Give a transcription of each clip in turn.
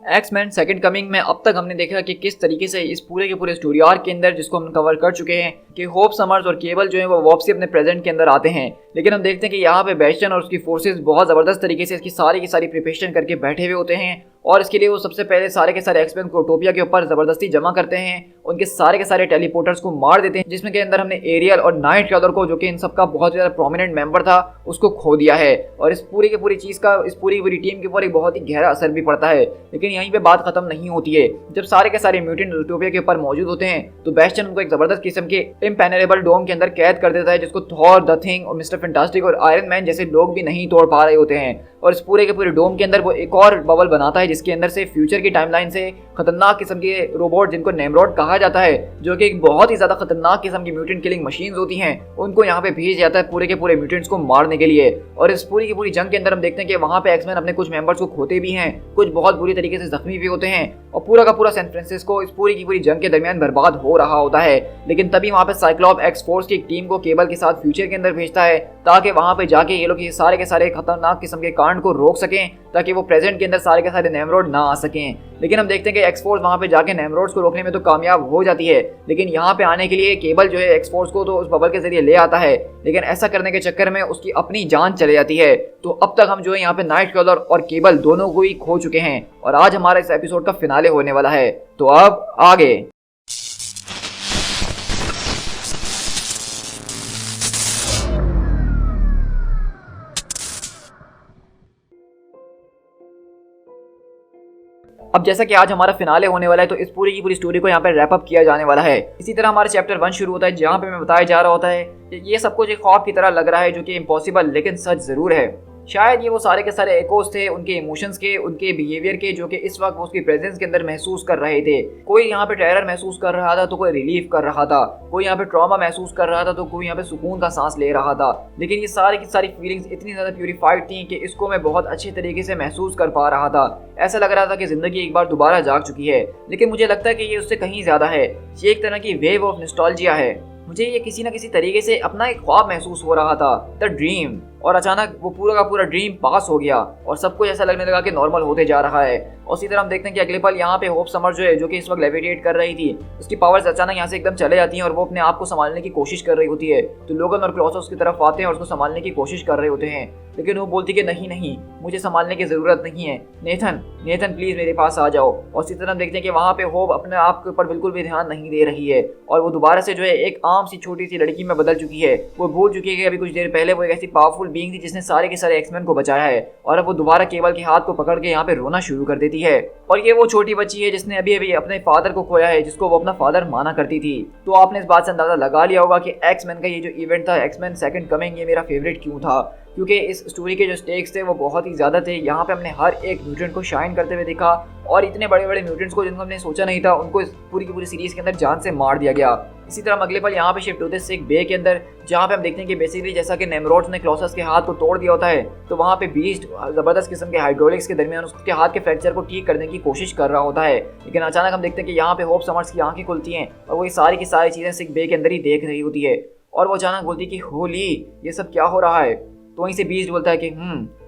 X Men second coming में अब तक हमने देखा कि किस तरीके से इस पूरे के पूरे स्टोरी आर्क के अंदर, जिसको हम कवर कर चुके हैं, कि होप समर्स और केबल जो है वो वापसी अपने प्रेजेंट के अंदर आते हैं। लेकिन हम देखते हैं कि यहाँ पे बेस्टियन और उसकी फोर्सेस बहुत ज़बरदस्त तरीके से इसकी सारी की सारी प्रिपरेशन करके बैठे हुए होते हैं और इसके लिए वो सबसे पहले सारे के सारे एक्समैन को टोपिया के ऊपर ज़बरदस्ती जमा करते हैं, उनके सारे के सारे टेलीपोर्टर्स को मार देते हैं, जिसमें के अंदर हमने एरियल और नाइट क्राउदर को, जो कि इन सबका बहुत ज़्यादा प्रोमिनेंट मेंबर था, उसको खो दिया है। और इस पूरी की पूरी चीज़ का इस पूरी पूरी टीम के ऊपर एक बहुत ही गहरा असर भी पड़ता है। लेकिन यहीं पे बात खत्म नहीं होती है। जब सारे के सारे म्यूटेंट यूटोपिया के ऊपर मौजूद होते हैं तो बेस्टियन उनको एक ज़बरदस्त किस्म के इम्पेनेबल डोम के अंदर कैद कर देता है, जिसको थॉर, द थिंग और मिस्टर फैंटास्टिक और आयरन मैन जैसे लोग भी नहीं तोड़ पा रहे होते हैं। और इस पूरे के पूरे डोम के अंदर वो एक और बबल बनाता है, जिसके अंदर से फ्यूचर की टाइमलाइन से खतरनाक किस्म के रोबोट, जिनको नेमरोड कहा जाता है, जो कि एक बहुत ही ज़्यादा खतरनाक किस्म की म्यूटेंट किलिंग मशीन्स होती हैं, उनको यहाँ पे भेज जाता है पूरे के पूरे म्यूटेंट्स को मारने के लिए। और इस पूरी की पूरी जंग के अंदर हम देखते हैं कि वहाँ पे एक्समैन अपने कुछ मेंबर्स को खोते भी हैं, कुछ बहुत बुरी तरीके से जख्मी भी होते हैं और पूरा का पूरा सैन फ्रांसिस्को इस पूरी की पूरी जंग के दरमियान बर्बाद हो रहा होता है। लेकिन तभी वहाँ पे साइक्लॉप एक्स फोर्स की एक टीम को केबल के साथ फ्यूचर के अंदर भेजता है, ताकि वहाँ पे जाके ये लोग ये सारे के सारे खतरनाक किस्म के कांड को रोक सकें, ताकि वो प्रेजेंट के अंदर सारे के सारे नेमरोड ना आ सकें। लेकिन हम देखते हैं कि एक्स फोर्स वहाँ पे जाके नेमरोड्स को रोकने में तो कामयाब हो जाती है, लेकिन यहाँ पे आने के लिए केबल जो है एक्स फोर्स को तो उस बबल के जरिए ले आता है, लेकिन ऐसा करने के चक्कर में उसकी अपनी जान चले जाती है। तो अब तक हम जो है यहाँ पे नाइट क्रॉलर और केबल दोनों को ही खो चुके हैं और आज हमारा इस एपिसोड का फिनाले होने वाला है। तो अब आगे अब जैसा कि आज हमारा फिनाले होने वाला है, तो इस पूरी की पूरी स्टोरी को यहाँ पे रैप अप किया जाने वाला है। इसी तरह हमारा चैप्टर 1 शुरू होता है, जहाँ पे हमें बताया जा रहा होता है कि ये सब कुछ एक ख्वाब की तरह लग रहा है, जो कि इम्पॉसिबल लेकिन सच जरूर है। शायद ये वो सारे के सारे एकोस थे उनके इमोशंस के, उनके बिहेवियर के, जो कि इस वक्त वो उसकी प्रेजेंस के अंदर महसूस कर रहे थे। कोई यहाँ पे टेरर महसूस कर रहा था तो कोई रिलीफ कर रहा था, कोई यहाँ पे ट्रॉमा महसूस कर रहा था तो कोई यहाँ पे सुकून का सांस ले रहा था। लेकिन ये सारी की सारी फीलिंग्स इतनी ज़्यादा प्यूरीफाइड थी कि इसको मैं बहुत अच्छे तरीके से महसूस कर पा रहा था। ऐसा लग रहा था कि ज़िंदगी एक बार दोबारा जाग चुकी है। लेकिन मुझे लगता है कि ये उससे कहीं ज़्यादा है, ये एक तरह की वेव ऑफ नॉस्टैल्जिया है। मुझे ये किसी न किसी तरीके से अपना एक ख्वाब महसूस हो रहा था, द ड्रीम। और अचानक वो पूरा का पूरा ड्रीम पास हो गया और सब कुछ ऐसा लगने लगा कि नॉर्मल होते जा रहा है। और इसी तरह हम देखते हैं कि अगले पल यहाँ पे होप समर जो है, जो कि इस वक्त लेविटेट कर रही थी, उसकी पावर्स अचानक यहाँ से एकदम चले जाती हैं और वो अपने आप को संभालने की कोशिश कर रही होती है। तो लोगन और क्लॉसस उसकी तरफ आते हैं और उसको संभालने की कोशिश कर रहे होते हैं, लेकिन वो बोलती कि नहीं नहीं, मुझे संभालने की ज़रूरत नहीं है, नेथन नेथन प्लीज़ मेरे पास आ जाओ। और इसी तरह हम देखते हैं कि वहाँ पे होप अपने आप के ऊपर बिल्कुल भी ध्यान नहीं दे रही है और वो दोबारा से जो है एक आम सी छोटी सी लड़की में बदल चुकी है। वो भूल चुकी है कि अभी कुछ देर पहले वो एक ऐसी पावरफुल बीइंग थी जिसने सारे के सारे एक्समैन को बचाया है, और अब वो दोबारा केबल के हाथ को पकड़ के यहाँ पे रोना शुरू कर देती है। और ये वो छोटी बच्ची है जिसने अभी अभी अपने फादर को खोया है, जिसको वो अपना फादर माना करती थी। तो आपने इस बात से अंदाजा लगा लिया होगा कि एक्समैन का ये जो इवेंट था, एक्समैन सेकंड कमिंग, ये मेरा फेवरेट क्यों था, क्योंकि इस स्टोरी के जो स्टेक्स थे वो बहुत ही ज़्यादा थे। यहाँ पे हमने हर एक म्यूटेंट को शाइन करते हुए देखा और इतने बड़े बड़े म्यूटेंट्स को जिनको हमने सोचा नहीं था, उनको इस पूरी की पूरी सीरीज़ के अंदर जान से मार दिया गया। इसी तरह हम अगले पल यहाँ पे शिफ्ट होते हैं एक बे के अंदर, जहाँ पे हम देखते हैं कि बेसिकली जैसा कि नेमरोड्स ने क्लॉसस के हाथ को तोड़ दिया होता है, तो वहाँ पे बीस्ट ज़बरदस्त किस्म के हाइड्रोलिक्स के दरमियान उसके हाथ के फ्रैक्चर को ठीक करने की कोशिश कर रहा होता है। लेकिन अचानक हम देखते हैं कि यहाँ पे होप समर्स की आंखें खुलती हैं और वो ये सारी की सारी चीज़ें सिक बे के अंदर ही देख रही होती है और वो अचानक बोलती है कि होली, ये सब क्या हो रहा है। तो वहीं से बीस्ट बोलता है कि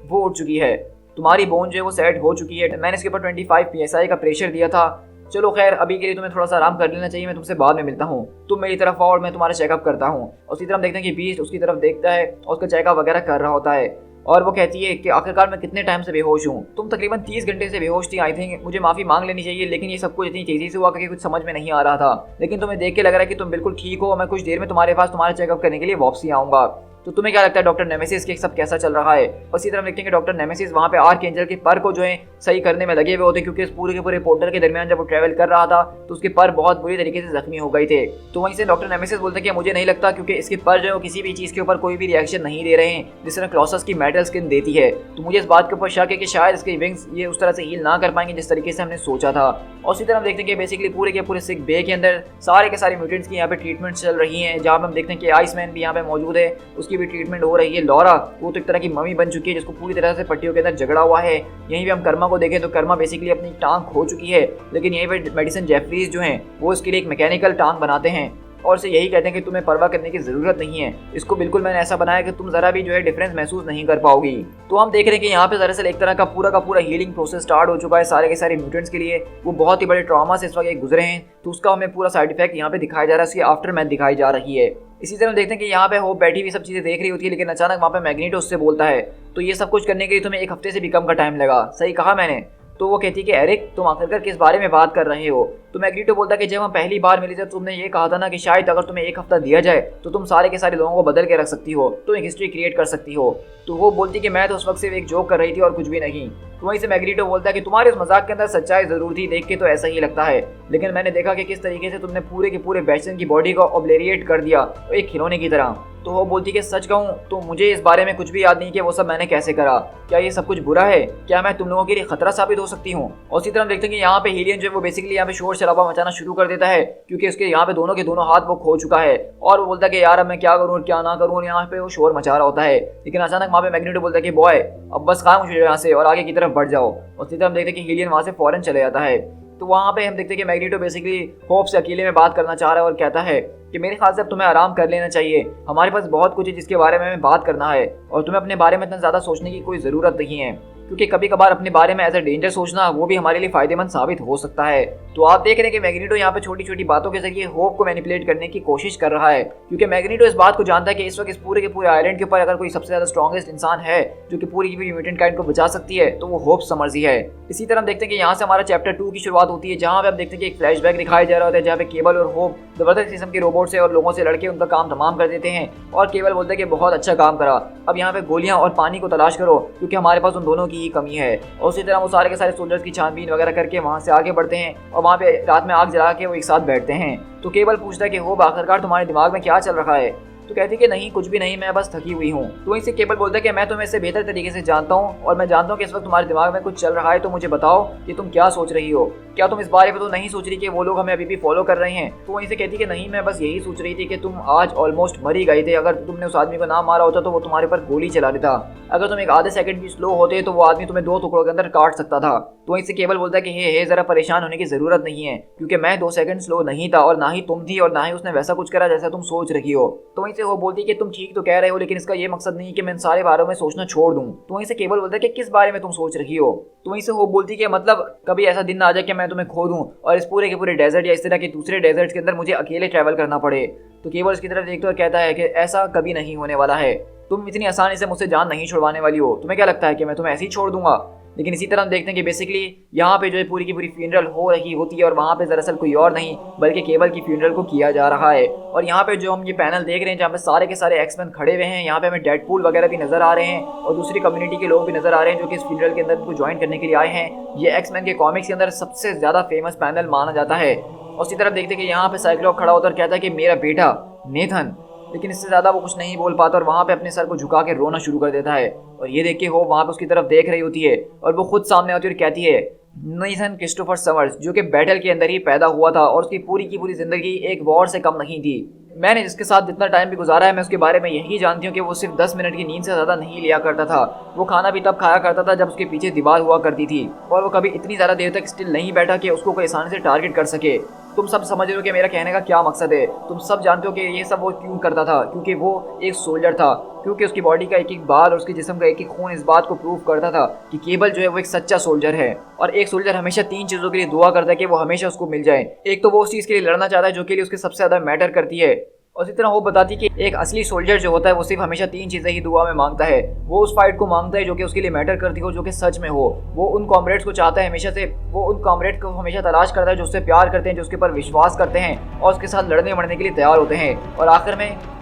वो उठ चुकी है, तुम्हारी बोन जो है वो सेट हो चुकी है, मैंने इसके ऊपर 25 PSI का प्रेशर दिया था, चलो खैर अभी के लिए तुम्हें थोड़ा सा आराम कर लेना चाहिए, मैं तुमसे बाद में मिलता हूँ, तुम मेरी तरफ आओ और मैं तुम्हारा चेकअप करता हूँ। और उसी तरह हम देखते हैं कि बीस्ट उसकी तरफ देखता है और उसका चेकअप वगैरह कर रहा होता है और वो कहती है कि आखिरकार मैं कितने टाइम से बेहोश हूँ, तुम तकरीबन 30 घंटे से बेहोश थी, आई थिंक मुझे माफ़ी मांग लेनी चाहिए, लेकिन ये सब कुछ इतनी तेज़ी से हुआ कि कुछ समझ में नहीं आ रहा था, लेकिन तुम्हें देख के लग रहा है कि तुम बिल्कुल ठीक हो, मैं कुछ देर में तुम्हारे पास तुम्हारा चेकअप करने के लिए वापसी आऊँगा। तो तुम्हें क्या लगता है डॉक्टर नेमेसिस के सब कैसा चल रहा है। और इसी तरह देखते हैं कि डॉक्टर नेमेसिस वहाँ पे आर्कएंजल के पर को जो है सही करने में लगे हुए होते हैं, क्योंकि इस पूरे के पूरे पोर्टल के दरमियान जब वो ट्रैवल कर रहा था तो उसके पर बहुत बुरी तरीके से जख्मी हो गए थे। तो वहीं से डॉक्टर नेमेसिस बोलते हैं कि मुझे नहीं लगता, क्योंकि इसके पर जो है वो किसी भी चीज़ के ऊपर कोई भी रिएक्शन नहीं दे रहे हैं जिस तरह क्लॉसस की मेटल स्किन देती है। तो मुझे इस बात के ऊपर शक है कि शायद इसके विंग्स ये उस तरह से हील ना कर पाएंगे जिस तरीके से हमने सोचा था। और इसी तरह हम देखते हैं कि बेसिकली पूरे के पूरे सिक बे के अंदर सारे के सारे म्यूटेंट्स की यहाँ पे ट्रीटमेंट चल रही हैं, जहाँ पे हम देखते हैं कि आइसमैन भी यहाँ पे मौजूद है, उसकी भी ट्रीटमेंट हो रही है। लॉरा वो तो एक तरह की मम्मी बन चुकी है जिसको पूरी तरह से पट्टियों के अंदर झगड़ा हुआ है। यहीं पे हम कर्मा को देखें तो कर्मा बेसिकली अपनी टांग खो चुकी है, लेकिन यहीं पे मेडिसिन जेफरीज जो हैं वो इसके लिए एक मैकेनिकल टांग बनाते हैं। और उसे यही कहते हैं कि तुम्हें परवाह करने की जरूरत नहीं है, इसको बिल्कुल मैंने ऐसा बनाया कि तुम जरा भी जो है डिफरेंस महसूस नहीं कर पाओगी। तो हम देख रहे हैं कि यहाँ पे दरअसल एक तरह का पूरा हीलिंग प्रोसेस स्टार्ट हो चुका है सारे के सारे म्यूटेंट्स के लिए। वो बहुत ही बड़े ट्रॉमा से इस वक्त गुजरे हैं, तो उसका हमें पूरा साइड इफेक्ट यहाँ पे दिखाया जा रहा है, उसकी आफ्टर मैथ दिखाई जा रही है। इसी तरह हम देखते हैं कि यहाँ पे होप बैठी हुई सब चीजें देख रही होती है, लेकिन अचानक वहाँ पे मैग्नीटो उससे बोलता है तो ये सब कुछ करने के लिए तुम्हें 1 हफ्ते से भी कम का टाइम लगा, सही कहा मैंने। तो वो कहती है कि एरिक तुम आखिरकार किस बारे में बात कर रहे हो। तो मैग्नीटो बोलता है कि जब हम पहली बार मिले थे तुमने ये कहा था ना कि शायद अगर तुम्हें 1 हफ्ता दिया जाए तो तुम सारे के सारे लोगों को बदल के रख सकती हो, तुम एक हिस्ट्री क्रिएट कर सकती हो। तो वो बोलती कि मैं तो उस वक्त सिर्फ एक जोक कर रही थी और कुछ भी नहीं। तो वहीं से मैग्नीटो बोलता है कि तुम्हारे उस मजाक के अंदर सच्चाई जरूर थी, देख के तो ऐसा ही लगता है, लेकिन मैंने देखा कि किस तरीके से तुमने पूरे के पूरे बैचन की बॉडी को ऑब्लेरिएट कर दिया एक खिलौने की तरह। तो वो बोलती कि सच कहूँ तो मुझे इस बारे में कुछ भी याद नहीं कि वो सब मैंने कैसे करा, क्या ये सब कुछ बुरा है, क्या मैं तुम लोगों के लिए खतरा साबित हो सकती हूँ। और इसी तरह हम देखते हैं कि यहाँ पे हीलियन जो है वो बेसिकली यहाँ पे शोर शराबा मचाना शुरू कर देता है, क्योंकि उसके यहाँ पे दोनों के दोनों हाथ वो खो चुका है। और वो बोलता है कि यार अब मैं क्या करूँ और क्या ना करूँ, और यहाँ पे वो शोर मचा रहा होता है। लेकिन अचानक वहाँ पे मैग्नीटो बोलता है कि बॉय अब बस काम मुझे यहाँ से और आगे की तरफ बढ़ जाओ। और इसी तरह हम देखते हैं कि हीलियन वहाँ से फौरन चले जाता है। तो वहाँ पे हम देखते हैं कि मैग्नीटो बेसिकली होप से अकेले में बात करना चाह रहा है और कहता है कि मेरे ख्याल से अब तुम्हें आराम कर लेना चाहिए, हमारे पास बहुत कुछ है जिसके बारे में हमें बात करना है और तुम्हें अपने बारे में इतना ज़्यादा सोचने की कोई ज़रूरत नहीं है, क्योंकि कभी कभार अपने बारे में एज अ डेंजर सोचना वो भी हमारे लिए फायदेमंद साबित हो सकता है। तो आप देख रहे हैं कि मैग्नीटो यहाँ पे छोटी छोटी बातों के जरिए होप को मैनिपुलेट करने की कोशिश कर रहा है, क्योंकि मैग्नीटो इस बात को जानता है कि इस वक्त इस पूरे के पूरे आइलैंड के ऊपर अगर कोई सबसे ज्यादा स्ट्रॉन्गेस्ट इंसान है जो कि पूरी की पूरी म्यूटेंट काइंड को बचा सकती है तो वो होप समर्स ही है। इसी तरह हम देखते हैं कि यहाँ से हमारा चैप्टर 2 की शुरुआत होती है, जहाँ पे हम देखते हैं कि एक फ्लैशबैक दिखाया जा रहा होता है जहाँ पे केबल और होप जबरदस्त किस्म के रोबोट से और लोगों से लड़के उनका काम तमाम कर देते हैं। और केबल बोलता है कि बहुत अच्छा काम करा, अब यहाँ पे गोलियां और पानी को तलाश करो क्योंकि हमारे पास उन दोनों की ही कमी है। और उसी तरह वो सारे के सारे सोल्जर्स की छानबीन वगैरह करके वहाँ से आगे बढ़ते हैं और वहाँ पे रात में आग जला के वो एक साथ बैठते हैं। तो केबल पूछता है कि होप आखिरकार तुम्हारे दिमाग में क्या चल रहा है। तो कहती है कि नहीं कुछ भी नहीं, मैं बस थकी हुई हूँ। तो वहीं से केबल बोलता है कि मैं तुम्हें इससे बेहतर तरीके से जानता हूँ और मैं जानता हूँ कि इस वक्त तुम्हारे दिमाग में कुछ चल रहा है, तो मुझे बताओ कि तुम क्या सोच रही हो, क्या तुम इस बारे में तो नहीं सोच रही कि वो लोग हमें अभी भी फॉलो कर रहे हैं। तो वहीं से कहती कि नहीं मैं बस यही सोच रही थी कि तुम आज ऑलमोस्ट मर ही गए थे, अगर तुमने उस आदमी को ना मारा होता तो वो तुम्हारे ऊपर गोली चला देता, अगर तुम एक आधे सेकंड भी स्लो होते तो वो आदमी तुम्हें 2 टुकड़ों के अंदर काट सकता था। तो वहीं से केबल बोलता है कि हे जरा परेशान होने की जरूरत नहीं है, क्योंकि मैं 2 सेकंड स्लो नहीं था और ना ही तुम थी और ना ही उसने वैसा कुछ करा जैसा तुम सोच रही हो। तो वहीं से वो बोलती कि तुम ठीक तो कह रहे हो, लेकिन इसका ये मकसद नहीं कि मैं इन सारे बारे में सोचना छोड़ दूं। तो वहीं से केबल बोलता है कि किस बारे में तुम सोच रही हो। तो वहीं से वो बोलती कि मतलब कभी ऐसा दिन ना आ जाए कि मैं तुम्हें खो दूं और इस पूरे के पूरे डेजर्ट या इस तरह के दूसरे डेजर्ट्स के अंदर मुझे अकेले ट्रैवल करना पड़े। तो केबल उसकी तरफ देखता और कहता है कि ऐसा कभी नहीं होने वाला है, तुम इतनी आसानी से मुझसे जान नहीं छुड़वाने वाली हो, तुम्हें क्या लगता है कि मैं तुम्हें ऐसे ही छोड़ दूंगा। लेकिन इसी तरह हम देखते हैं कि बेसिकली यहाँ पे जो है पूरी की पूरी फ्यूनरल हो रही होती है और वहाँ पे दरअसल कोई और नहीं बल्कि केबल की फ्यूनरल को किया जा रहा है। और यहाँ पे जो हम ये पैनल देख रहे हैं जहाँ पे सारे के सारे एक्समैन खड़े हुए हैं, यहाँ पे हमें डेडपूल वगैरह भी नजर आ रहे हैं और दूसरी कम्युनिटी के लोग भी नजर आ रहे हैं जो कि इस फ्यूनरल के अंदर इनको ज्वाइन करने के लिए आए हैं। ये एक्समैन के कॉमिक्स के अंदर सबसे ज्यादा फेमस पैनल माना जाता है। और उसी तरफ देखते हैं कि यहाँ पे साइक्लॉप खड़ा होता है और कहता है कि मेरा बेटा नेथन, लेकिन इससे ज़्यादा वो कुछ नहीं बोल पाता और वहाँ पे अपने सर को झुका के रोना शुरू कर देता है। और ये देख के हो वहाँ पे उसकी तरफ देख रही होती है और वो खुद सामने आती है और कहती है नेथन क्रिस्टोफर समर्स, जो कि बैटल के अंदर ही पैदा हुआ था और उसकी पूरी की पूरी जिंदगी एक वॉर से कम नहीं थी। मैंने जिसके साथ जितना टाइम भी गुजारा है मैं उसके बारे में यही जानती हूँ कि वो सिर्फ 10 मिनट की नींद से ज़्यादा नहीं लिया करता था। वो खाना भी तब खाया करता था जब उसके पीछे दीवार हुआ करती थी और वो कभी इतनी ज़्यादा देर तक स्टिल नहीं बैठा कि उसको कोई आसानी से टारगेट कर सके। तुम सब समझ रहे हो कि मेरा कहने का क्या मकसद है, तुम सब जानते हो कि ये सब वो क्यों करता था, क्योंकि वो एक सोल्जर था, क्योंकि उसकी बॉडी का एक एक बाल और उसके जिस्म का एक एक खून इस बात को प्रूव करता था कि केबल जो है वो एक सच्चा सोल्जर है। और एक सोल्जर हमेशा 3 चीज़ों के लिए दुआ करता है कि वो हमेशा उसको मिल जाए। एक तो वो उस चीज़ के लिए लड़ना चाहता है जो के लिए उसके सबसे ज़्यादा मैटर करती है, और इसी तरह वो बताती है कि एक असली सोल्जर जो होता है वो सिर्फ हमेशा 3 चीज़ें ही दुआ में मांगता है। वो उस फाइट को मांगता है जो कि उसके लिए मैटर करती हो, जो कि सच में हो। वो उन कॉमरेड्स को चाहता है हमेशा से, वो उन कॉमरेड्स को हमेशा तलाश करता है जो उससे प्यार करते हैं, जो उसके ऊपर विश्वास करते हैं और उसके साथ लड़ने मरने के लिए तैयार होते हैं। और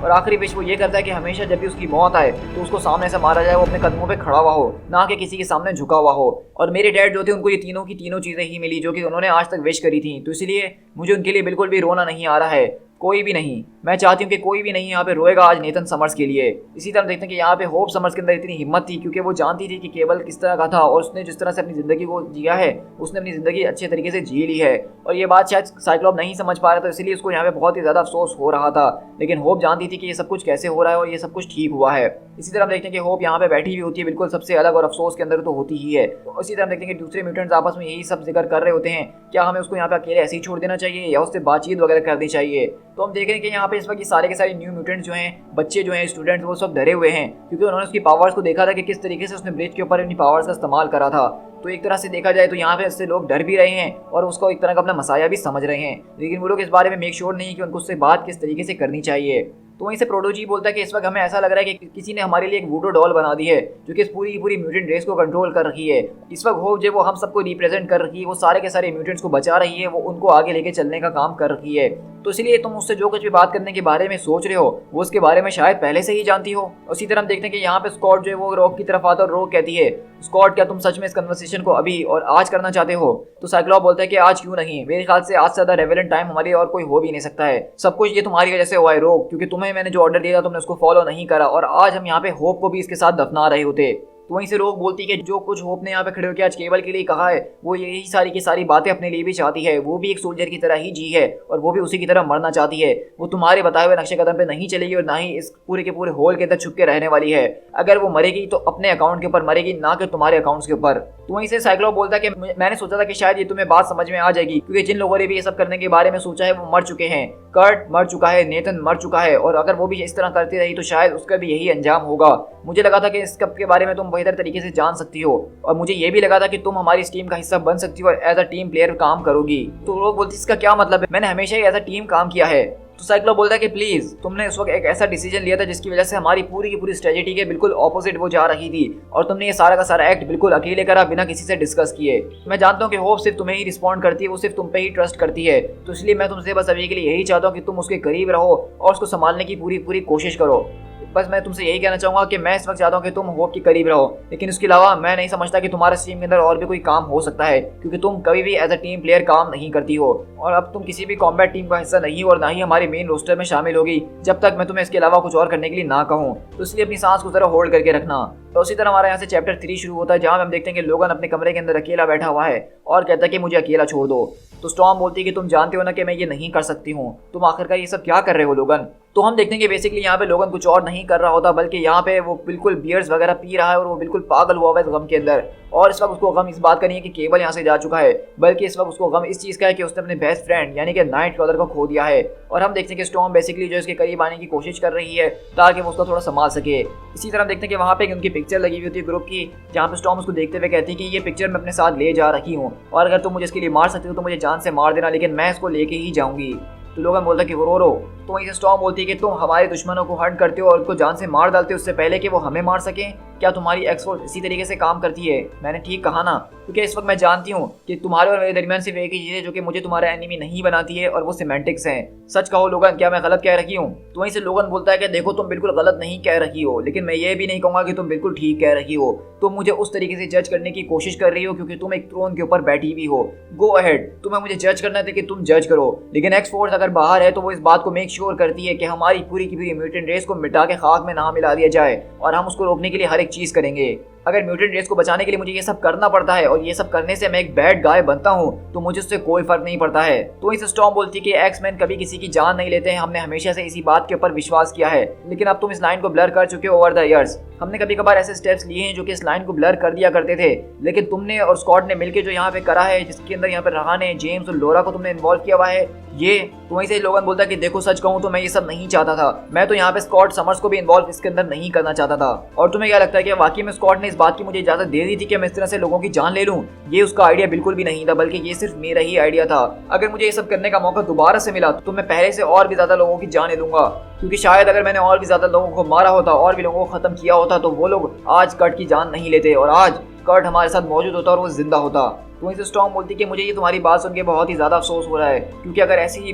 आखिरी विश वो ये करता है कि हमेशा जब भी उसकी मौत आए तो उसको सामने से मारा जाए, वो अपने कदमों पर खड़ा हुआ हो, ना कि किसी के सामने झुका हुआ हो। और मेरे डैड जो थे उनको ये तीनों की तीनों चीज़ें ही मिली जो कि उन्होंने आज तक विश करी थी, तो इसलिए मुझे उनके लिए बिल्कुल भी रोना नहीं आ रहा है, कोई भी नहीं। मैं चाहती हूँ कि कोई भी नहीं यहाँ पे रोएगा आज नेथन समर्स के लिए। इसी तरह देखते हैं कि यहाँ पे होप समर्स के अंदर इतनी हिम्मत थी क्योंकि वो जानती थी कि केबल किस तरह का था और उसने जिस तरह से अपनी ज़िंदगी को जिया है उसने अपनी ज़िंदगी अच्छे तरीके से जी ली है। और ये बात शायद साइक्लॉप नहीं समझ पा रहा था, इसलिए उसको यहाँ पे बहुत ही ज़्यादा अफसोस हो रहा था। लेकिन होप जानती थी कि ये सब कुछ कैसे हो रहा है और ये सब कुछ ठीक हुआ है। इसी तरह देखते हैं कि होप यहाँ पे बैठी हुई होती है बिल्कुल सबसे अलग और अफसोस के अंदर तो होती ही है। तो इसी तरह देखते हैं कि दूसरे म्यूटेंट्स आपस में यही सब जिक्र कर रहे होते हैं, क्या हमें उसको यहाँ पे अकेले ऐसे ही छोड़ देना चाहिए या उससे बातचीत वगैरह करनी चाहिए। तो हम देख रहे हैं कि यहाँ पे इस वक्त ये सारे के सारे न्यू म्यूटेंट्स जो हैं, बच्चे जो हैं, स्टूडेंट्स, वो सब डरे हुए हैं क्योंकि उन्होंने उसकी पावर्स को देखा था कि किस तरीके से उसने ब्रिज के ऊपर अपनी पावर्स का इस्तेमाल करा था। तो एक तरह से देखा जाए तो यहाँ पे इससे लोग डर भी रहे हैं और उसको एक तरह का अपना मसाया भी समझ रहे हैं, लेकिन वो लोग इस बारे में मेक श्योर नहीं है कि उनको उससे बात किस तरीके से करनी चाहिए। तो वहीं से प्रोडोजी बोलता है कि इस वक्त हमें ऐसा लग रहा है कि किसी ने हमारे लिए एक वूडो डॉल बना दी है जो कि इस पूरी की पूरी म्यूटेंट रेस को कंट्रोल कर रखी है। इस वक्त होप जो वो हम सबको रिप्रेजेंट कर रखी है, वो सारे के सारे म्यूटेंट्स को बचा रही है, वो उनको आगे लेके चलने का काम कर रखी है। तो इसलिए तुम उससे जो कुछ भी बात करने के बारे में सोच रहे हो वो उसके बारे में शायद पहले से ही जानती हो। उसी तरह हम देखते हैं कि यहाँ पे स्कॉट जो है वो रॉक की तरफ आता है और रॉक कहती है, स्कॉट क्या तुम सच में इस कन्वर्सेशन को अभी और आज करना चाहते हो? तो साइक्लॉप बोलता है कि आज क्यों नहीं, मेरे ख्याल से आज से ज्यादा रेवेलेंट टाइम हमारे और कोई हो भी नहीं सकता है। सब कुछ ये तुम्हारी वजह से हुआ है रॉक, क्योंकि तुम्हें मैंने जो ऑर्डर दिया था तुमने उसको फॉलो नहीं करा और आज हम यहाँ पे होप को भी इसके साथ दफना रहे होते। तो वहीं से लोग बोलती है कि जो कुछ होप ने यहाँ पे खड़े होकर आज केबल के लिए कहा है वो यही सारी की सारी बातें अपने लिए भी चाहती है। वो भी एक सोल्जर की तरह ही जी है और वो भी उसी की तरह मरना चाहती है। वो तुम्हारे बताए हुए नक्शे कदम पे नहीं चलेगी और ना ही इस पूरे के पूरे होल के अंदर छुप के रहने वाली है। अगर वो मरेगी तो अपने अकाउंट के ऊपर मरेगी, ना कि तुम्हारे अकाउंट्स के ऊपर। तो वहीं से साइक्लॉप बोलता है कि मैंने सोचा था कि शायद ये तुम्हें बात समझ में आ जाएगी, क्योंकि जिन लोगों ने भी ये सब करने के बारे में सोचा है वो मर चुके हैं। कर्ट मर चुका है, नेथन मर चुका है, और अगर वो भी इस तरह करती रही तो शायद उसका भी यही अंजाम होगा। मुझे लगा था कि इस कप के बारे में तुम बेहतर तरीके से जान सकती हो और मुझे ये भी लगा था कि तुम हमारी इस टीम का हिस्सा बन सकती हो और एज अ टीम प्लेयर काम करोगी। तो लोग बोलते इसका क्या मतलब है, मैंने हमेशा ही एज अ टीम काम किया है। तो साइक्लो बोलता है कि प्लीज तुमने उस वक्त एक ऐसा डिसीजन लिया था जिसकी वजह से हमारी पूरी की पूरी स्ट्रेटेजी के बिल्कुल ऑपोजिट वो जा रही थी और तुमने ये सारा का सारा एक्ट बिल्कुल अकेले करा बिना किसी से डिस्कस किए। मैं जानता हूँ कि होप सिर्फ तुम्हें ही रिस्पॉन्ड करती है, वो सिर्फ तुम पे ही ट्रस्ट करती है, तो इसलिए मैं तुमसे बस अभी के लिए यही चाहता हूँ कि तुम उसके करीब रहो और उसको संभालने की पूरी पूरी कोशिश करो। बस मैं तुमसे यही कहना चाहूंगा कि मैं इस वक्त चाहता हूँ कि तुम होप के करीब रहो, लेकिन उसके अलावा मैं नहीं समझता कि तुम्हारे टीम के अंदर और भी कोई काम हो सकता है, क्योंकि तुम कभी भी एज अ टीम प्लेयर काम नहीं करती हो और अब तुम किसी भी कॉम्बैट टीम का हिस्सा नहीं हो और ना ही हमारे मेन रोस्टर में शामिल होगी जब तक मैं तुम्हें इसके अलावा कुछ और करने के लिए ना कहूँ। तो इसलिए अपनी सांस को जरा होल्ड करके रखना। तो उसी तरह हमारे यहाँ से चैप्टर 3 शुरू होता है, जहाँ हम देखते हैं कि लोगन अपने कमरे के अंदर अकेला बैठा हुआ है और कहता है कि मुझे अकेला छोड़ दो। तो स्टॉर्म बोलती है कि तुम जानते हो ना कि मैं ये नहीं कर सकती हूँ, तुम आखिरकार ये सब क्या कर रहे हो लोगन। तो हम देखते हैं कि बेसिकली यहाँ पे लोगन कुछ और नहीं कर रहा होता, बल्कि यहाँ पे वो बिल्कुल बियर्स वगैरह पी रहा है और वो बिल्कुल पागल हुआ हुआ है इस गम के अंदर। और इस वक्त उसको गम इस बात का नहीं है कि केबल यहाँ से जा चुका है, बल्कि इस वक्त उसको गम इस चीज़ का है कि उसने अपने बेस्ट फ्रेंड यानी कि नाइट क्रॉलर को खो दिया है। और हम देखते हैं कि स्टॉर्म बेसिकली जो इसके करीब आने की कोशिश कर रही है ताकि वो उसको थोड़ा संभाल सके। इसी तरह हम देखते हैं कि वहाँ पे उनकी पिक्चर लगी हुई होती है ग्रुप की, जहाँ पे स्टॉर्म उसको देखते हुए कहती है कि ये पिक्चर मैं अपने साथ ले जा रही हूँ और अगर तुम मुझे इसके लिए मार सकते हो तो मुझे जान से मार देना, लेकिन मैं इसको लेके ही जाऊंगी। तो लोगन बोलता है कि वो रो। तो वहीं से स्टॉर्म बोलती है कि तुम हमारे दुश्मनों को हंट करते हो और उनको जान से मार डालते हो उससे पहले कि वो हमें मार सकें। क्या तुम्हारी एक्सफोर्स इसी तरीके से काम करती है? मैंने ठीक कहा ना, क्योंकि इस वक्त मैं जानती हूँ कि तुम्हारे और मेरे दरमियान सिर्फ एक ही चीज़ है जो कि मुझे तुम्हारा एनिमी नहीं बनाती है, और वो सिमेंटिक्स हैं। सच कहो लोगन, क्या मैं गलत कह रही हूँ? तो वहीं से लोगन बोलता है कि देखो तुम बिल्कुल गलत नहीं कह रही हो, लेकिन मैं ये भी नहीं कहूँगा कि तुम बिल्कुल ठीक कह रही हो। तुम मुझे उस तरीके से जज करने की कोशिश कर रही हो क्योंकि तुम एक थ्रोन के ऊपर बैठी भी हो। गो अहेड, तुम्हें मुझे जज करना है कि तुम जज करो, लेकिन एक्स फोर्स अगर बाहर है तो वो इस बात को मेक श्योर करती है कि हमारी पूरी की पूरी म्यूटेंट रेस को मिटा के खाक में ना मिला दिया जाए, और हम उसको रोकने के लिए हर एक चीज़ करेंगे। अगर म्यूटेंट रेस को बचाने के लिए मुझे ये सब करना पड़ता है और ये सब करने से मैं एक बैड गाय बनता हूँ तो मुझे उससे कोई फर्क नहीं पड़ता है। तो इस स्टॉर्म बोलती है कि एक्स-मैन कभी किसी की जान नहीं लेते हैं, हमने हमेशा से इसी बात के ऊपर विश्वास किया है, लेकिन अब तुम इस लाइन को ब्लर कर चुके हो ओवर द ईयर्स। हमने कभी कभार ऐसे स्टेप्स लिए हैं जो कि इस लाइन को ब्लर कर दिया करते थे, लेकिन तुमने और स्कॉट ने मिलकर जो यहाँ पे करा है, जिसके अंदर यहाँ पे रहान ने, जेम्स और लोरा को तुमने इन्वॉल्व किया हुआ है, ये तो वहीं से लोगन बोलता है कि देखो सच कहूँ तो मैं ये सब नहीं चाहता था, मैं तो यहाँ पे स्कॉट समर्स को भी इन्वॉल्व इसके अंदर नहीं करना चाहता था। और तुम्हें क्या लगता है कि वाकई में स्कॉट ने इस बात की मुझे इजाजत दे दी थी कि मैं इस तरह से लोगों की जान ले लूँ? ये उसका आइडिया बिल्कुल भी नहीं था, बल्कि ये सिर्फ मेरा ही आइडिया था। अगर मुझे ये सब करने का मौका दोबारा से मिला तो मैं पहले से और भी ज्यादा लोगों की जान ले लूंगा, क्योंकि शायद अगर मैंने और भी ज्यादा लोगों को मारा होता और भी लोगों को खत्म किया होता तो वो लोग आज कर्ट की जान नहीं लेते और आज कर्ट हमारे साथ मौजूद होता और वो जिंदा होता। तो वहीं से स्टॉर्म बोलती कि मुझे ये तुम्हारी बात सुन के बहुत ही ज़्यादा अफसोस हो रहा है, क्योंकि अगर ऐसी ही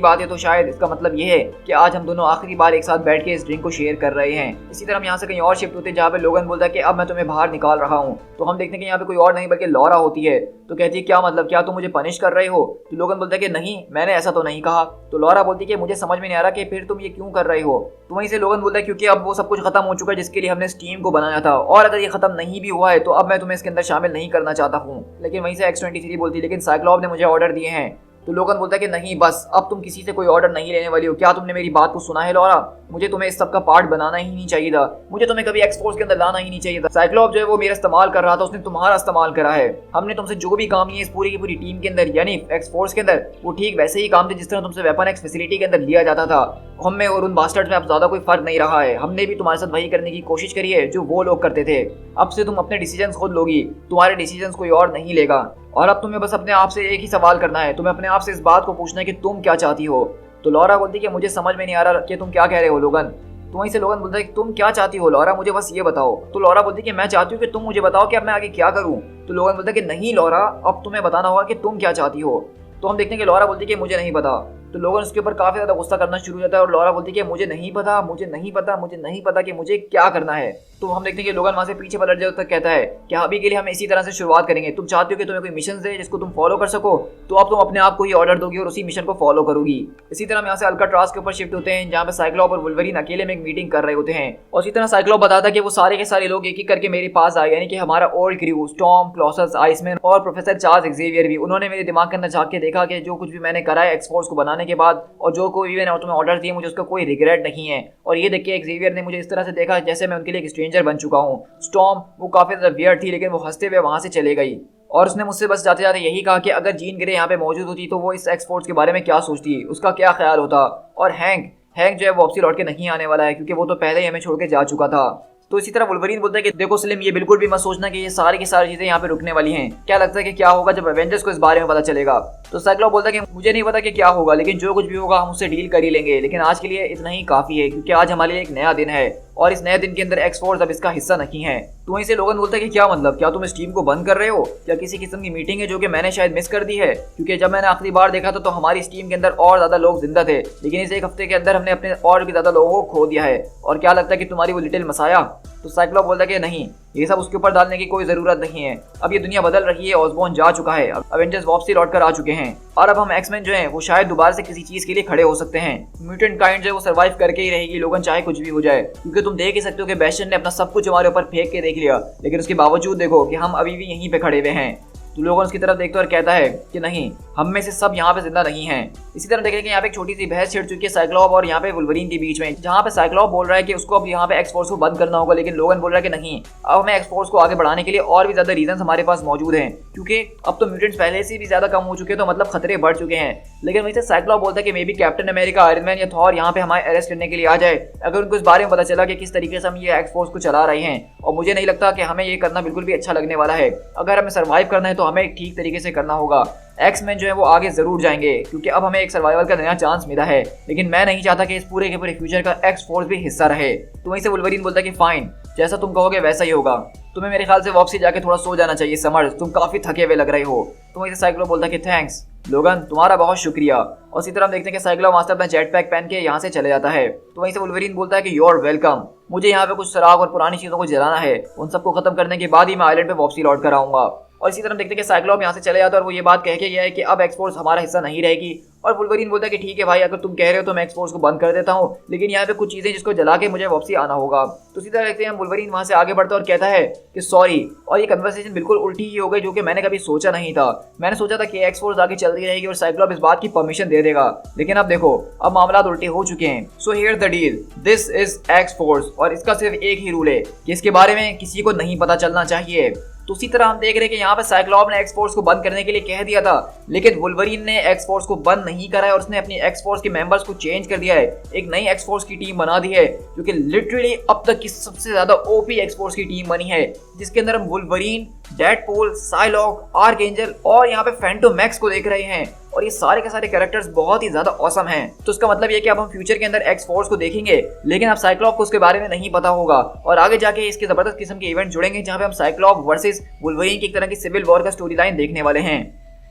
बात है तो शायद इसका मतलब ये है कि आज हम दोनों आखिरी बार एक साथ बैठ के इस ड्रिंक को शेयर कर रहे हैं। इसी तरह हम यहाँ से कहीं और शिफ्ट होते हैं जहाँ पे लोगन बोलता है कि अब मैं तुम्हें बाहर निकाल रहा हूँ। तो हम देखते हैं कि यहाँ पे कोई और नहीं बल्कि लॉरा होती है। तो कहती है क्या मतलब, क्या तुम मुझे पनिश कर रहे हो? तो लोगन बोलता है कि नहीं, मैंने ऐसा तो नहीं कहा। तो लॉरा बोलती है कि मुझे समझ में नहीं आ रहा कि फिर तुम ये क्यों कर रहे हो? तो वहीं से लोगन बोलता है क्योंकि अब वो सब कुछ खत्म हो चुका है जिसके लिए हमने इस टीम को बनाया था, और अगर ये खत्म नहीं भी हुआ है तो अब मैं तुम्हें इसके अंदर शामिल नहीं करना चाहता हूँ। लेकिन वहीं से X-23 बोलती है लेकिन साइक्लॉप ने मुझे ऑर्डर दिए हैं तो लोगन बोलता है कि नहीं बस अब तुम किसी से कोई ऑर्डर नहीं लेने वाली हो, क्या तुमने मेरी बात को सुना है लॉरा? मुझे तुम्हें इस सब का पार्ट बनाना ही नहीं चाहिए था, मुझे तुम्हें कभी एक्स फोर्स के अंदर लाना ही नहीं चाहिए था। साइक्लोप जो है वो मेरा इस्तेमाल कर रहा था, उसने तुम्हारा इस्तेमाल करा है। हमने तुमसे जो भी काम लिए इस पूरी की पूरी टीम के अंदर यानी एक्स फोर्स के अंदर, वो ठीक वैसे ही काम थे जिस तरह तुमसे वेपन एक्स फैसिलिटी के अंदर लिया जाता था। हम में और उन बास्टर्ड्स में अब ज्यादा कोई फर्क नहीं रहा है। हमने भी तुम्हारे साथ वही करने की कोशिश करी है जो वो लोग करते थे। अब से तुम अपने डिसीजंस खुद लोगी, तुम्हारे डिसीजंस कोई और नहीं लेगा। और अब तुम्हें बस अपने आप से एक ही सवाल करना है, तुम्हें अपने आप से इस बात को पूछना है कि तुम क्या चाहती हो। तो लॉरा बोलती कि मुझे समझ में नहीं आ रहा कि तुम क्या कह रहे हो लोगन। तो वहीं से लोगन बोलता है कि तुम क्या चाहती हो लॉरा, मुझे बस ये बताओ। तो लॉरा बोलती कि मैं चाहती हूँ कि तुम मुझे बताओ कि अब मैं आगे क्या करूँ। तो लोगन बोलता है कि नहीं लॉरा, अब तुम्हें बताना होगा कि तुम क्या चाहती हो। तो हम देखते हैं कि लॉरा बोलती है कि मुझे नहीं पता। तो लोगन उसके ऊपर काफी ज्यादा गुस्सा करना शुरू हो जाता है और लॉरा बोलती है कि मुझे नहीं पता, मुझे नहीं पता, मुझे नहीं पता कि मुझे क्या करना है। तो हम देखते हैं कि लोगन वहां से पीछे पलट जाता है, कहता है कि अभी के लिए हम इसी तरह से शुरुआत करेंगे। तुम चाहती हो कि तुम्हें कोई मिशन दे जिसको तुम फॉलो कर सको, तो अब तुम अपने आप को ही ऑर्डर दोगी और उसी मिशन को फॉलो करोगी। इसी तरह हम यहाँ से अल्काट्राज के ऊपर शिफ्ट होते हैं जहाँ पे साइक्लोप और वुल्वरीन अकेले में एक मीटिंग कर रहे होते हैं। और इसी तरह साइक्लोप बताता है कि वो सारे के सारे लोग एक एक करके मेरे पास आए, यानी कि हमारा ओल्ड क्रू स्टॉर्म, क्लॉसस, आइसमैन और प्रोफेसर चार्ल्स एक्सेवियर भी। उन्होंने मेरे दिमाग के अंदर झांक के देखा कि जो कुछ भी मैंने करा है एक्स फोर्स को बनाने के बाद और जो कोई भी मैंने तुम्हें ऑर्डर दिए मुझे उसका कोई रिग्रेट नहीं है। और ये देख के एक्सेवियर ने मुझे इस तरह से देखा जैसे मैं उनके लिए एक स्ट्रेंजर बन चुका हूँ। स्टॉर्म वो काफी ज्यादा वियर्ड थी लेकिन वो हंसते हुए वहां से चले गई और उसने मुझसे बस जाते जाते यही कहा कि अगर जीन ग्रे यहाँ पे मौजूद होती तो वो इस एक्स फोर्स के बारे में क्या सोचती, उसका क्या ख्याल होता। और हैंक जो है वो वापसी लौट के नहीं आने वाला है क्योंकि वो तो पहले ही हमें छोड़ के जा चुका था। तो इसी तरह वुल्वरीन बोलता है कि देखो स्लिम, ये बिल्कुल भी मत सोचना कि ये सारी की सारी चीजें यहाँ पे रुकने वाली हैं। क्या लगता है कि क्या होगा जब एवेंजर्स को इस बारे में पता चलेगा। तो साइक्लोप बोलता है कि मुझे नहीं पता कि क्या होगा, लेकिन जो कुछ भी होगा हम उससे डील कर ही लेंगे। लेकिन आज के लिए इतना ही काफी है क्योंकि आज हमारे लिए एक नया दिन है और इस नए दिन के अंदर एक्स फोर्स अब इसका हिस्सा नहीं है। तो वहीं से लोगन बोलता है कि क्या मतलब, क्या तुम इस टीम को बंद कर रहे हो या किसी किस्म की मीटिंग है जो कि मैंने शायद मिस कर दी है। क्योंकि जब मैंने आखिरी बार देखा था तो हमारी इस टीम के अंदर और ज्यादा लोग जिंदा थे, लेकिन इस एक हफ्ते के अंदर हमने अपने और भी ज्यादा लोगों को खो दिया है। और क्या लगता है कि तुम्हारी वो लिटिल मसाया। तो साइक्लोप बोलता है कि नहीं, ये सब उसके ऊपर डालने की कोई जरूरत नहीं है। अब ये दुनिया बदल रही है, ऑसबॉर्न जा चुका है, अवेंजर्स वापसी लौट कर आ चुके हैं और अब हम एक्समैन जो हैं वो शायद दोबारा से किसी चीज के लिए खड़े हो सकते हैं। म्यूटेंट काइंड जो है वो सर्वाइव करके ही रहेगी लोगन, चाहे कुछ भी हो जाए। क्योंकि तुम देख ही सकते हो कि बेस्टियन ने अपना सब कुछ हमारे ऊपर फेंक के देख लिया, लेकिन उसके बावजूद देखो कि हम अभी भी यहीं पे खड़े हुए हैं। तो लोगन उसकी तरफ देखता है और कहता है कि नहीं, हम में से सब यहाँ पे जिंदा नहीं हैं। इसी तरह देखें कि यहाँ पे एक छोटी सी बहस छिड़ चुकी है साइक्लोप और यहाँ पे वुल्वरीन के बीच में, जहाँ पे साइक्लोप बोल रहा है कि उसको अब यहाँ पे एक्स फोर्स को बंद करना होगा, लेकिन लोगन बोल रहा है कि नहीं, अब हमें एक्स फोर्स को आगे बढ़ाने के लिए और भी ज्यादा रीजन हमारे पास मौजूद हैं। क्योंकि अब तो म्यूटेंट्स पहले से भी ज्यादा कम हो चुके हैं, तो मतलब खतरे बढ़ चुके हैं। लेकिन वैसे साइक्लोप बोलता है कि may be captain America, iron man या थॉर यहाँ पे हमारे अरेस्ट करने के लिए आ जाए अगर उनको इस बारे में पता चला कि किस तरीके से हम ये एक्स फोर्स को चला रहे हैं। और मुझे नहीं लगता कि हमें ये करना बिल्कुल भी अच्छा लगने वाला है। अगर हमें सर्वाइव करना है तो हमें एक ठीक तरीके से करना होगा। एक्समैन जो है वो आगे जरूर जाएंगे क्योंकि अब हमें एक सर्वाइवल का नया चांस मिला है, लेकिन मैं नहीं चाहता कि इस पूरे के पूरे फ्यूचर का एक्स फोर्स भी हिस्सा रहे। तो वहीं से वुल्वरीन बोलता है कि फाइन, जैसा तुम कहोगे वैसा ही होगा। तुम्हें मेरे ख्याल से वापसी जाके थोड़ा सो जाना चाहिए समर, तुम काफी थके हुए लग रहे हो। तो वहीं से साइक्लोप बोलता है कि थैंक्स लोगन, तुम्हारा बहुत शुक्रिया। और इसी तरह हम देखते हैं कि साइक्लोप मास्टर अपना जेट पैक पहन के यहाँ से चले जाता है। तो वहीं से वुल्वरीन बोलता है कि यू आर वेलकम, मुझे यहाँ पे कुछ सराग और पुरानी चीजों को जलाना है, उन सबको खत्म करने के बाद ही मैं आइलैंड पे वापसी लौट कर आऊंगा। और इसी तरह देखते हैं कि साइक्लोप यहाँ से चले जाता है और वो ये बात कह के गया है कि अब एक्स फोर्स हमारा हिस्सा नहीं रहेगी। और वुल्वरीन बोलता है कि ठीक है भाई, अगर तुम कह रहे हो तो मैं एक्स फोर्स को बंद कर देता हूँ, लेकिन यहाँ पे कुछ चीजें जिसको जला के मुझे वापसी आना होगा। तो इसी तरह देखते हैं वुल्वरीन वहाँ से आगे बढ़ता है और कहता है कि सॉरी। और ये कन्वर्सेशन बिल्कुल उल्टी ही हो गई जो कि मैंने कभी सोचा नहीं था। मैंने सोचा था कि एक्स फोर्स आगे चलती रहेगी और साइक्लोप इस बात की परमिशन दे देगा, लेकिन अब देखो अब मामला उल्टे हो चुके हैं। So here the deal, this is x force और इसका सिर्फ एक ही रूल है कि इसके बारे में किसी को नहीं पता चलना चाहिए। तो उसी तरह हम देख रहे हैं कि यहाँ पे साइक्लोप ने एक्स फोर्स को बंद करने के लिए कह दिया था, लेकिन वुल्वरीन ने एक्स फोर्स को बंद नहीं करा है और उसने अपनी एक्स फोर्स के मेंबर्स को चेंज कर दिया है। एक नई एक्स फोर्स की टीम बना दी है जो कि लिटरली अब तक की सबसे ज्यादा ओपी एक्स फोर्स की टीम बनी है, जिसके अंदर हम वुल्वरीन, डेडपूल, साइलॉक, आर्कएंजल और यहाँ पे फैंटोमैक्स को देख रहे हैं। और ये सारे के सारे कैरेक्टर्स बहुत ही ज्यादा ऑसम हैं। तो इसका मतलब ये कि अब हम फ्यूचर के अंदर एक्स फोर्स को देखेंगे, लेकिन अब साइक्लोप को उसके बारे में नहीं पता होगा और आगे जाके इसके जबरदस्त किस्म के इवेंट जुड़ेंगे जहाँ पे हम साइक्लोप वर्सेस वुल्वरीन की एक तरह की सिविल वॉर का स्टोरी लाइन देखने वाले हैं।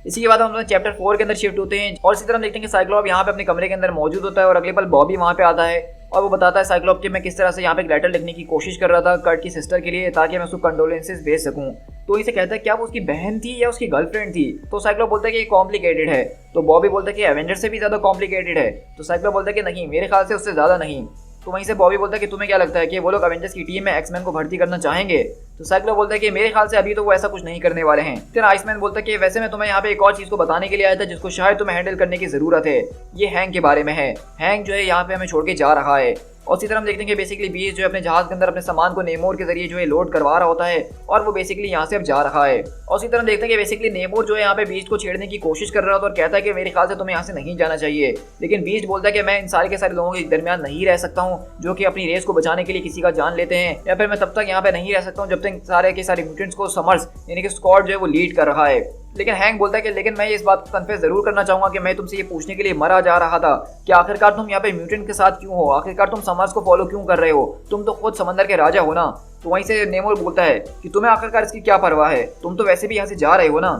इसी के बाद हम चैप्टर 4 के अंदर शिफ्ट होते हैं और इसी तरह हम देखते हैं कि साइक्लोप यहाँ पे अपने कमरे के अंदर मौजूद होता है और अगले पल बॉबी वहाँ पे आता है और वो बताता है साइक्लोप कि मैं किस तरह से यहाँ पे एक लेटर लिखने की कोशिश कर रहा था कर्ट की सिस्टर के लिए ताकि मैं उसको कंडोलेंसेस भेज सकूं। तो इसे कहता है क्या वो उसकी बहन थी या उसकी गर्लफ्रेंड थी। तो साइक्लोप बोलता है कि ये कॉम्प्लिकेटेड है। तो बॉबी बोलता है कि एवेंजर से भी ज्यादा कॉम्प्लिकेटेड है। तो साइक्लोप बोलता है कि नहीं, मेरे ख्याल से उससे ज्यादा नहीं। तो वहीं से बॉबी बोलता है कि तुम्हें क्या लगता है कि वो लोग एवेंजर्स की टीम में एक्समैन को भर्ती करना चाहेंगे। तो साइक्लो बोलता है कि मेरे ख्याल से अभी तो वो ऐसा कुछ नहीं करने वाले हैं। फिर आइसमैन बोलता है कि वैसे मैं तुम्हें यहाँ पे एक और चीज को बताने के लिए आया था जिसको शायद तुम्हें हैंडल करने की जरूरत है। ये हैंक के बारे में है। हैंक जो है यहाँ पे हमें छोड़ के जा रहा है। और इसी तरह हम देखते हैं कि बेसिकली बीस्ट जो है अपने जहाज के अंदर अपने सामान को नेमोर के जरिए जो है लोड करवा रहा होता है और वो बेसिकली यहाँ से अब जा रहा है। और इसी तरह हम देखते हैं कि बेसिकली नेमोर जो है यहाँ पे बीस्ट को छेड़ने की कोशिश कर रहा होता है और कहता है कि मेरे ख्याल से तुम्हें यहाँ से नहीं जाना चाहिए। लेकिन बीस्ट बोलता है कि मैं इन सारे के सारे लोगों के दरमियान नहीं रह सकता हूँ जो कि अपनी रेस को बचाने के लिए किसी का जान लेते हैं, या फिर मैं तब तक यहाँ पे नहीं रह सकता हूँ जब तक सारे के सारे म्यूटेंट्स को समर्स यानी कि स्क्वाड जो है वो लीड कर रहा है। लेकिन हैंक बोलता है कि लेकिन मैं इस बात को कन्फेस जरूर करना चाहूंगा कि मैं तुमसे ये पूछने के लिए मरा जा रहा था कि आखिरकार तुम यहाँ पे म्यूटेंट के साथ क्यों हो, आखिरकार तुम समर्स को फॉलो क्यों कर रहे हो, तुम तो खुद समंदर के राजा हो ना। तो वहीं से नेमोर बोलता है कि तुम्हें आखिरकार इसकी क्या परवाह है, तुम तो वैसे भी यहाँ से जा रहे हो ना।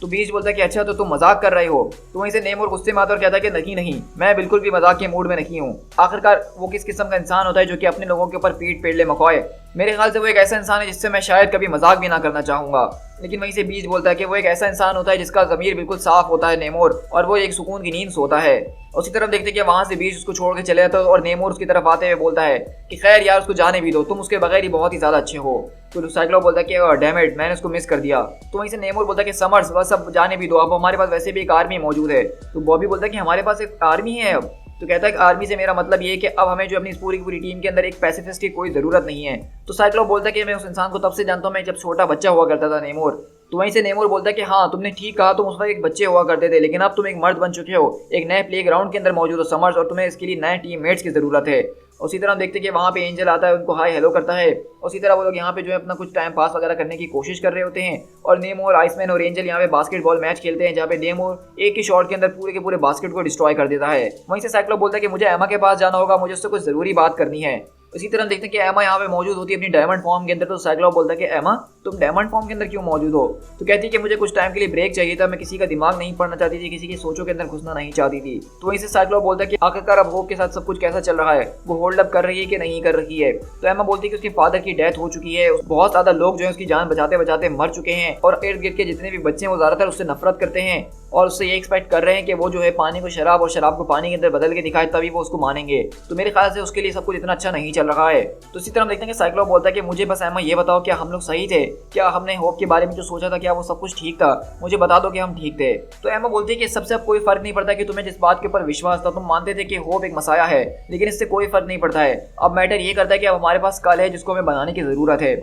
तो बीस्ट बोलता है कि अच्छा तो तुम मजाक कर रहे हो। तो वहीं से नेमोर गुस्से में आता और कहता है कि नहीं, मैं बिल्कुल भी मजाक के मूड में नहीं हूँ। आखिरकार वो किस किस्म का इंसान होता है जो कि अपने लोगों के ऊपर पीठ पेड़ ले मकवाए। मेरे ख्याल से वो एक ऐसा इंसान है जिससे मैं शायद कभी मजाक भी ना करना चाहूंगा। लेकिन वहीं से बीच बोलता है कि वो एक ऐसा इंसान होता है जिसका ज़मीर बिल्कुल साफ होता है नेमोर, और वो एक सुकून की नींद सोता है। उसी तरफ देखते हैं कि वहां से बीच उसको छोड़ के चले जाता है और नेमोर उसकी तरफ आते हुए बोलता है कि खैर यार उसको जाने भी दो, तुम उसके बगैर ही बहुत ही ज्यादा अच्छे हो। तो साइक्लो बोलता है कि डैम इट, मैंने उसको मिस कर दिया। तो वहीं से नेमोर बोलता है कि समर्स बस अब जाने भी दो, अब हमारे पास वैसे भी एक आर्मी मौजूद है। तो बॉबी बोलता है कि हमारे पास एक आर्मी है अब। तो कहता है कि आर्मी से मेरा मतलब ये है कि अब हमें जो अपनी इस पूरी की पूरी टीम के अंदर एक पैसिफिस्ट की कोई ज़रूरत नहीं है। तो साइक्लो बोलता है कि मैं उस इंसान को तब से जानता हूँ मैं जब छोटा बच्चा हुआ करता था नेमोर। तो वहीं से नेमोर बोलता है कि हाँ तुमने ठीक कहा, तुम उस वक्त एक बच्चे हुआ करते थे लेकिन अब तुम एक मर्द बन चुके हो, एक नए प्ले ग्राउंड के अंदर मौजूद हो समर्स, और तुम्हें इसके लिए नए टीम मेट्स की ज़रूरत है। उसी तरह हम देखते हैं कि वहाँ पे एंजल आता है, उनको हाई हेलो करता है। उसी तरह वो लोग यहाँ पे जो है अपना कुछ टाइम पास वगैरह करने की कोशिश कर रहे होते हैं और नेमोर, आइसमैन और एंजल यहाँ पे बास्केटबॉल मैच खेलते हैं जहाँ पे नेमोर एक ही शॉट के अंदर पूरे के पूरे बास्केट को डिस्ट्रॉय कर देता है। वहीं से साइक्लो बोलता है कि मुझे एमा के पास जाना होगा, मुझे उससे कुछ ज़रूरी बात करनी है। इसी तरह देखते हैं कि एमा यहाँ पे मौजूद होती है अपनी डायमंड फॉर्म के अंदर। तो साइक्लो बोलता है कि एमा तुम डायमंड फॉर्म के अंदर क्यों मौजूद हो। तो कहती है कि मुझे कुछ टाइम के लिए ब्रेक चाहिए था, मैं किसी का दिमाग नहीं पढ़ना चाहती थी, किसी की सोचों के अंदर घुसना नहीं चाहती थी। तो वहीं से साइक्लो बोलता है कि आखिरकार अब होप के साथ सब कुछ कैसा चल रहा है, वो होल्ड अप कर रही है कि नहीं कर रही है। तो एमा बोलती है कि उसके फादर की डेथ हो चुकी है, बहुत ज्यादा लोग जो है उसकी जान बचाते बचाते मर चुके हैं और इर्द गिर्द के जितने भी बच्चे हैं वो ज्यादातर उससे नफरत करते हैं और उससे ये एक्सपेक्ट कर रहे हैं कि वो जो है पानी को शराब और शराब को पानी के अंदर बदल के दिखाए तभी वो उसको मानेंगे। तो मेरे ख्याल से उसके लिए सब कुछ इतना अच्छा नहीं चल रहा है। तो इसी तरह हम देखते हैं कि साइक्लो बोलता है कि मुझे बस एमा ये बताओ क्या हम लोग सही थे, क्या हमने होप के बारे में जो सोचा था क्या वो सब कुछ ठीक था, मुझे बता दो कि हम ठीक थे। तो एमा बोलती है कि सबसे अब कोई फर्क नहीं पड़ता कि तुम्हें जिस बात के ऊपर विश्वास था, तुम मानते थे कि होप एक मसाया है, लेकिन इससे कोई फर्क नहीं पड़ता है। अब मैटर ये करता है कि अब हमारे पास कल है जिसको हमें बनाने की जरूरत है।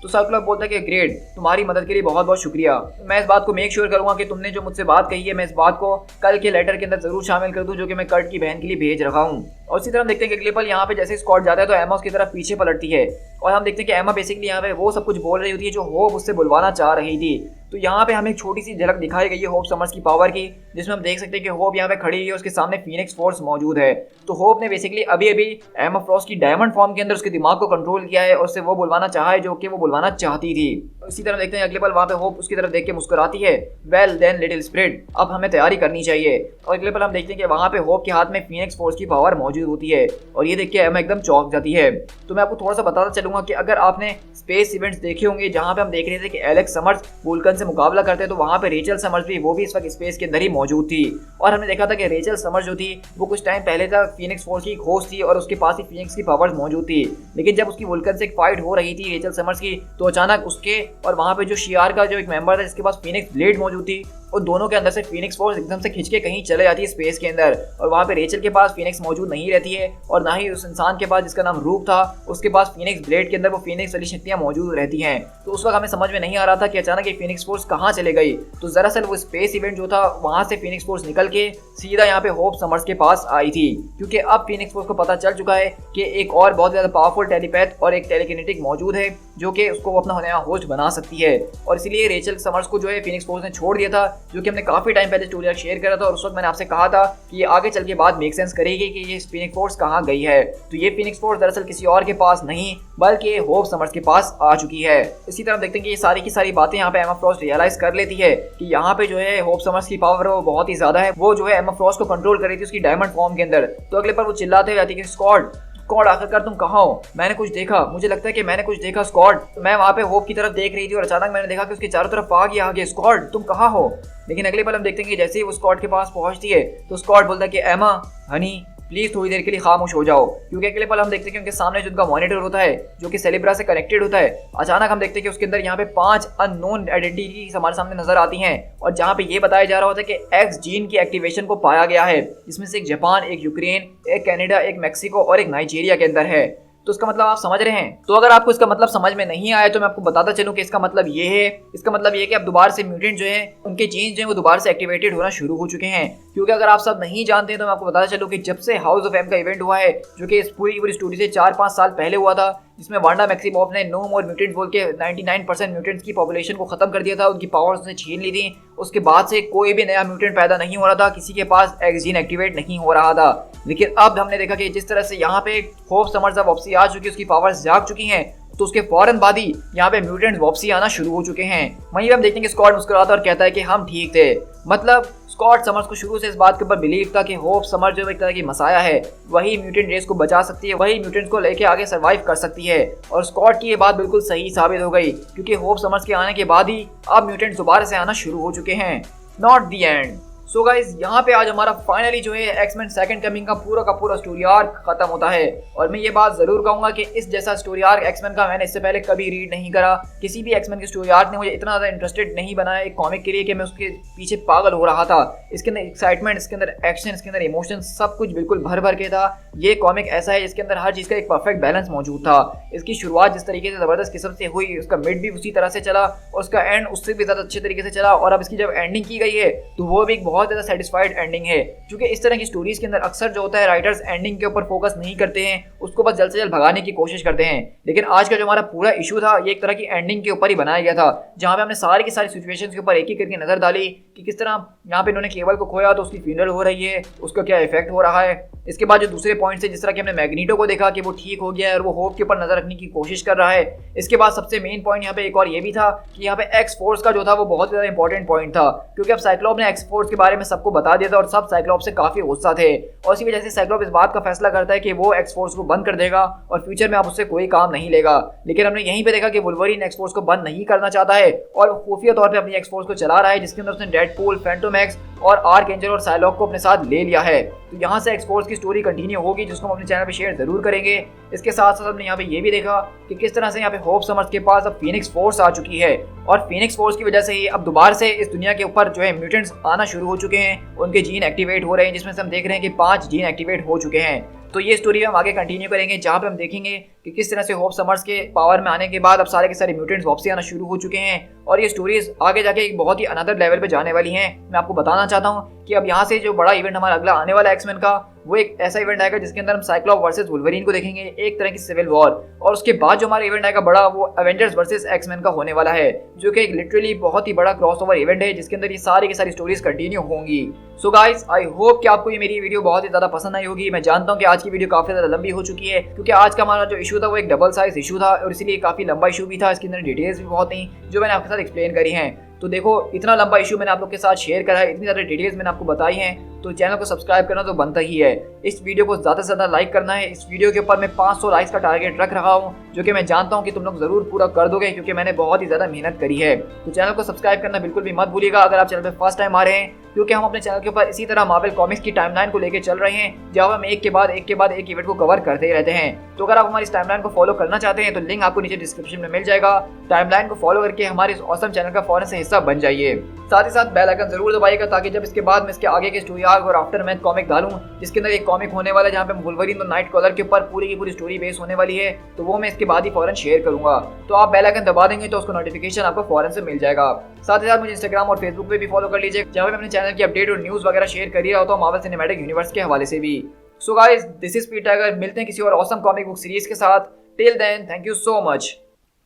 तो साइक्लो बोलता है कि ग्रेट, तुम्हारी मदद के लिए बहुत बहुत शुक्रिया। मैं इस बात को मेक श्योर करूंगा कि तुमने जो मुझसे बात कही है मैं इस बात को कल के लेटर के अंदर जरूर शामिल कर दूं जो कि मैं कर्ट की बहन के लिए भेज रखा हूं। और इसी तरह हम देखते हैं कि अगले पल यहाँ पे जैसे स्कॉट जाता है तो एमा उसकी तरफ पीछे पलटती है और हम देखते हैं कि एमा बेसिकली यहाँ पे वो सब कुछ बोल रही होती है जो होप उससे बुलवाना चाह रही थी। तो यहाँ पे हमें एक छोटी सी झलक दिखाई गई है होप समर्स की पावर की, जिसमें हम देख सकते हैं कि होप यहाँ पे खड़ी है, उसके सामने फीनिक्स फोर्स मौजूद है। तो होप ने बेसिकली अभी अभी एमा फ्रॉस्ट की डायमंड फॉर्म के अंदर उसके दिमाग को कंट्रोल किया है और उससे वो बुलवाना चाहा है जो कि वो बुलवाना चाहती थी। इसी तरह देखते हैं अगले पल वहाँ पे होप उसकी तरफ देख के मुस्कुराती है, वेल देन लिटिल स्प्रिट, अब हमें तैयारी करनी चाहिए। और अगले पल हम देखते हैं कि वहाँ पे होप के हाथ में फीनिक्स फोर्स की पावर मौजूद होती है और ये देख के एमा एकदम चौंक जाती है। तो मैं आपको थोड़ा सा बताता चलूंगा कि अगर आपने स्पेस इवेंट्स देखे होंगे जहाँ पे हम देख रहे थे कि एलेक्स समर्स वुल्कन से मुकाबला करते हैं, तो वहाँ पे रेचल समर्स भी वो भी इस वक्त स्पेस के अंदर ही मौजूद थी। और हमने देखा था कि रेचल समर्स जो थी वो कुछ टाइम पहले तक फीनिक्स फोर्स की होस्ट थी और उसके पास ही फीनिक्स की पावर्स मौजूद थी। लेकिन जब उसकी वुल्कन से एक फाइट हो रही थी रेचल समर्स की, तो अचानक उसके और वहाँ पे जो शियार का जो एक मेंबर था जिसके पास फीनिक्स ब्लेड मौजूद थी, और दोनों के अंदर से फीनिक्स फोर्स एकदम से खिंच के कहीं चले जाती है स्पेस के अंदर। और वहाँ पे रेचल के पास फीनिक्स मौजूद नहीं रहती है और ना ही उस इंसान के पास जिसका नाम रूप था उसके पास फीनिक्स ब्लेड के अंदर वो फीनिक्स वाली शक्तियाँ मौजूद रहती हैं। तो उस वक्त हमें समझ में नहीं आ रहा था कि अचानक ये फीनिक्स फोर्स कहाँ चले गई। तो दरअसल वो स्पेस इवेंट जो था वहाँ से फीनिक्स फोर्स निकल के सीधा यहाँ पे होप समर्स के पास आई थी, क्योंकि अब फीनिक्स फोर्स को पता चल चुका है कि एक और बहुत ज़्यादा पावरफुल टेलीपैथ और एक टेलीकिनेटिक मौजूद है जो कि उसको अपना नया होस्ट बना सकती है। और इसलिए रेचल समर्स को जो है फीनिक्स फोर्स ने छोड़ दिया था, जो कि हमने काफ़ी टाइम पहले स्टोरी शेयर करा था और उस वक्त मैंने आपसे कहा था कि ये आगे चल के बाद मेक सेंस करेगी कि ये फीनिक्स फोर्स कहाँ गई है। तो ये फीनिक्स फोर्स दरअसल किसी और के पास नहीं बल्कि होप समर्स के पास आ चुकी है। इसी तरह देखते हैं कि ये सारी की सारी बातें यहाँ पे एमा फ्रॉस्ट रियलाइज कर लेती है कि यहाँ पे जो है होप समर्स की पावर वो बहुत ही ज्यादा है, वो जो है एमा फ्रॉस्ट को कंट्रोल कर रही थी उसकी डायमंड फॉर्म के अंदर। तो अगले पर वो चिल्लाते हुए आती है कि स्कॉट आखिरकार तुम कहाँ हो, मैंने कुछ देखा, मुझे लगता है कि मैंने कुछ देखा स्कॉट। मैं वहाँ पे होप की तरफ देख रही थी और अचानक मैंने देखा कि उसके चारों तरफ आग ही आगे, स्कॉट तुम कहाँ हो। लेकिन अगले पल हम देखते हैं कि जैसे ही वो स्कॉट के पास पहुँचती है तो स्कॉट बोलता है कि एमा हनी प्लीज थोड़ी देर के लिए खामोश हो जाओ। क्योंकि अगले पल हम देखते हैं कि उनके सामने जो उनका मॉनिटर होता है जो कि सेलिब्रा से कनेक्टेड होता है, अचानक हम देखते हैं कि उसके अंदर यहाँ पे 5 अननोन आइडेंटिटी हमारे सामने नजर आती हैं और जहाँ पे ये बताया जा रहा होता है कि एक्स जीन की एक्टिवेशन को पाया गया है, जिसमें से एक जापान, एक यूक्रेन, एक कनाडा, एक मैक्सिको और एक नाइजीरिया के अंदर है। तो इसका मतलब आप समझ रहे हैं। तो अगर आपको इसका मतलब समझ में नहीं आया तो मैं आपको बताता चलूं कि इसका मतलब ये है, इसका मतलब ये है कि अब दोबारा से म्यूटेंट जो है उनके जीन जो है वो दोबारा से एक्टिवेटेड होना शुरू हो चुके हैं। क्योंकि अगर आप सब नहीं जानते तो मैं आपको बताता चलूं कि जब से हाउस ऑफ एम का इवेंट हुआ है, जो कि इस पूरी की पूरी स्टोरी से 4-5 साल पहले हुआ था, जिसमें वांडा मैक्सिमॉफ ने नो मोर म्यूटेंट बोल के 99% म्यूटेंट्स की पॉपुलेशन को खत्म कर दिया था, उनकी पावर्स उसने छीन ली थी। उसके बाद से कोई भी नया म्यूटेंट पैदा नहीं हो रहा था, किसी के पास एक्स जीन एक्टिवेट नहीं हो रहा था। लेकिन अब हमने देखा कि जिस तरह से यहाँ पे होप समर्स वापसी आ चुकी है, उसकी पावर्स जाग चुकी हैं, तो उसके फौरन बाद ही यहाँ पे म्यूटेंट्स वापसी आना शुरू हो चुके हैं। वहीं हम देखते हैं कि स्कॉट मुस्कुराता और कहता है कि हम ठीक थे। मतलब स्कॉट समर्स को शुरू से इस बात के ऊपर बिलीव था कि होप समर्स जो एक तरह की मसाया है, वही म्यूटेंट रेस को बचा सकती है, वही म्यूटेंट्स को लेके आगे सर्वाइव कर सकती है। और स्कॉट की ये बात बिल्कुल सही साबित हो गई, क्योंकि होप समर्स के आने के बाद ही अब म्यूटेंट्स दोबारा से आना शुरू हो चुके हैं। Not the end. So guys, यहाँ पे आज हमारा फाइनली जो है एक्समैन सेकंड कमिंग का पूरा स्टोरी आर्क खत्म होता है। और मैं ये बात जरूर कहूंगा कि इस जैसा स्टोरी आर्क एक्समैन का मैंने इससे पहले कभी रीड नहीं करा। किसी भी एक्समैन की स्टोरी आर्क ने मुझे इतना ज्यादा इंटरेस्टेड नहीं बनाया एक कॉमिक के लिए कि मैं उसके पीछे पागल हो रहा था। इसके अंदर एक्साइटमेंट, इसके अंदर एक्शन, इसके अंदर इमोशन, सब कुछ बिल्कुल भर भर के था। ये कॉमिक ऐसा है जिसके अंदर हर चीज का एक परफेक्ट बैलेंस मौजूद था। इसकी शुरुआत जिस तरीके से जबरदस्त किस्म से हुई, उसका मिड भी उसी तरह से चला और उसका एंड उससे भी ज्यादा अच्छे तरीके से चला। और अब इसकी जब एंडिंग की गई है तो वो भी एक बहुत ज्यादा सेटिस्फाइड एंडिंग है। क्योंकि इस तरह की स्टोरीज के अंदर अक्सर जो होता है राइटर्स एंडिंग के ऊपर फोकस नहीं करते हैं, उसको बस जल्द से जल्द भगाने की कोशिश करते हैं। लेकिन आज का जो हमारा पूरा इशू था ये एक तरह की एंडिंग के ऊपर ही बनाया गया था, जहां पे हमने सारी की सारी सिचुएशंस के ऊपर एक एक करके नजर डाली कि किस तरह यहाँ पे इन्होंने केबल को खोया तो उसकी फ्यूनरल हो रही है, उसका क्या इफेक्ट हो रहा है। इसके बाद जो दूसरे पॉइंट से जिस तरह कि हमने मैग्नीटो को देखा कि वो ठीक हो गया है और वो होप के ऊपर नजर रखने की कोशिश कर रहा है। इसके बाद सबसे मेन पॉइंट यहाँ पे एक और ये भी था कि यहाँ पे एक्स फोर्स का जो था वो बहुत ज्यादा इंपॉर्टेंट पॉइंट था, क्योंकि अब साइक्लोप ने एक्स फोर्स के बारे में सबको बता दिया था और सब साइक्लोप से काफी गुस्सा थे। और इसी वजह से साइक्लोप इस बात का फैसला करता है कि वो एक्स फोर्स को बंद कर देगा और फ्यूचर में आप उससे कोई काम नहीं लेगा। लेकिन हमने यहीं पे देखा कि वुल्वरीन एक्स फोर्स को बंद नहीं करना चाहता है और खुफिया तौर पे अपनी एक्स फोर्स को चला रहा है, जिसके अंदर उसने डेडपूल, फैंटोम एक्स और आर्क एंजल और साइलॉक को अपने साथ ले लिया है। तो यहाँ से एक्स फोर्स की स्टोरी कंटिन्यू होगी, जिसको हम अपने चैनल पे शेयर जरूर करेंगे। इसके साथ साथ हमने यहाँ पे ये भी देखा कि किस तरह से यहाँ पे होप समर्स के पास अब फीनिक्स फोर्स आ चुकी है और फीनिक्स फोर्स की वजह से ही अब दोबारा से इस दुनिया के ऊपर जो है म्यूटेंट्स आना शुरू हो चुके हैं, उनके जीन एक्टिवेट हो रहे हैं, जिसमें से हम देख रहे हैं कि 5 जीन एक्टिवेट हो चुके हैं। तो ये स्टोरी हम आगे कंटिन्यू करेंगे, जहाँ पे हम देखेंगे कि किस तरह से होप समर्स के पावर में आने के बाद अब सारे के सारे म्यूटेंट्स वापसी आना शुरू हो चुके हैं और ये स्टोरीज आगे जाके एक बहुत ही अनदर लेवल पे जाने वाली हैं। मैं आपको बताना चाहता हूँ कि अब यहाँ से जो बड़ा इवेंट हमारा अगला आने वाला एक्समैन का, वो एक ऐसा इवेंट आएगा जिसके अंदर हम साइक्लोप वर्सेस वुल्वरीन को देखेंगे, एक तरह की सिविल वॉर। और उसके बाद जो हमारा इवेंट आएगा बड़ा, वो एवेंजर्स वर्सेस एक्समैन का होने वाला है, जो कि एक लिटरली बहुत ही बड़ा क्रॉसओवर इवेंट है, जिसके अंदर ये सारी की सारी स्टोरीज कंटिन्यू होंगी। सो गाइस, आई होप कि आपको ये मेरी वीडियो बहुत ही ज्यादा पसंद आई होगी। मैं जानता हूँ कि आज की वीडियो काफी ज्यादा लंबी हो चुकी है, क्योंकि आज का हमारा जो इशू था वो एक डबल साइज इशू था और इसीलिए काफी लंबा इशू भी था। इसके अंदर डिटेल्स भी बहुत थी जो मैंने आपके साथ एक्सप्लेन करी हैं। तो देखो, इतना लंबा इशू मैंने आप लोग के साथ शेयर करा है, इतनी ज़्यादा डिटेल्स मैंने आपको बताई हैं, तो चैनल को सब्सक्राइब करना तो बनता ही है। इस वीडियो को ज़्यादा से ज़्यादा लाइक करना है। इस वीडियो के ऊपर मैं 500 लाइक्स का टारगेट रख रहा हूँ, जो कि मैं जानता हूँ कि तुम लोग ज़रूर पूरा कर दोगे, क्योंकि मैंने बहुत ही ज़्यादा मेहनत करी है। तो चैनल को सब्सक्राइब करना बिल्कुल भी मत भूलिएगा अगर आप चैनल पर फर्स्ट टाइम आ रहे हैं, क्योंकि हम अपने चैनल के ऊपर इसी तरह मार्वल कॉमिक्स की टाइमलाइन को लेकर चल रहे हैं, जहाँ हम एक के बाद एक इवेंट को कवर करते ही रहते हैं। तो अगर आप हमारी इस टाइमलाइन को फॉलो करना चाहते हैं तो लिंक आपको नीचे डिस्क्रिप्शन में मिल जाएगा। टाइमलाइन को फॉलो करके हमारे इस ऑसम चैनल का फौरन से हिस्सा बन जाइए। साथ ही साथ बेल आइकन जरूर दबाइएगा, ताकि जब इसके बाद मैं इसके आगे के स्टोरी आर्क और आफ्टर मैथ कॉमिक डालूं, जिसके अंदर एक कॉमिक होने वाला है जहाँ पे वुल्वरीन और नाइट कॉलर के ऊपर पूरी की पूरी स्टोरी बेस होने वाली है, तो वो मैं इसके बाद ही फौरन शेयर करूंगा। तो आप बेल आइकन दबा देंगे तो उसको नोटिफिकेशन आपको फौरन से मिल जाएगा। साथ ही साथ मुझे इंस्टाग्राम और फेसबुक पे भी फॉलो कर लीजिए, जहाँ पे मैं अपने चैनल की अपडेट और न्यूज़ वगैरह शेयर कर ही रहा होता हूँ मार्वल सिनेमैटिक यूनिवर्स के हवाले से भी। So guys, this is Peter tiger. मिलते हैं किसी और ऑसम कॉमिक बुक सीरीज के साथ। Till then, thank you so much.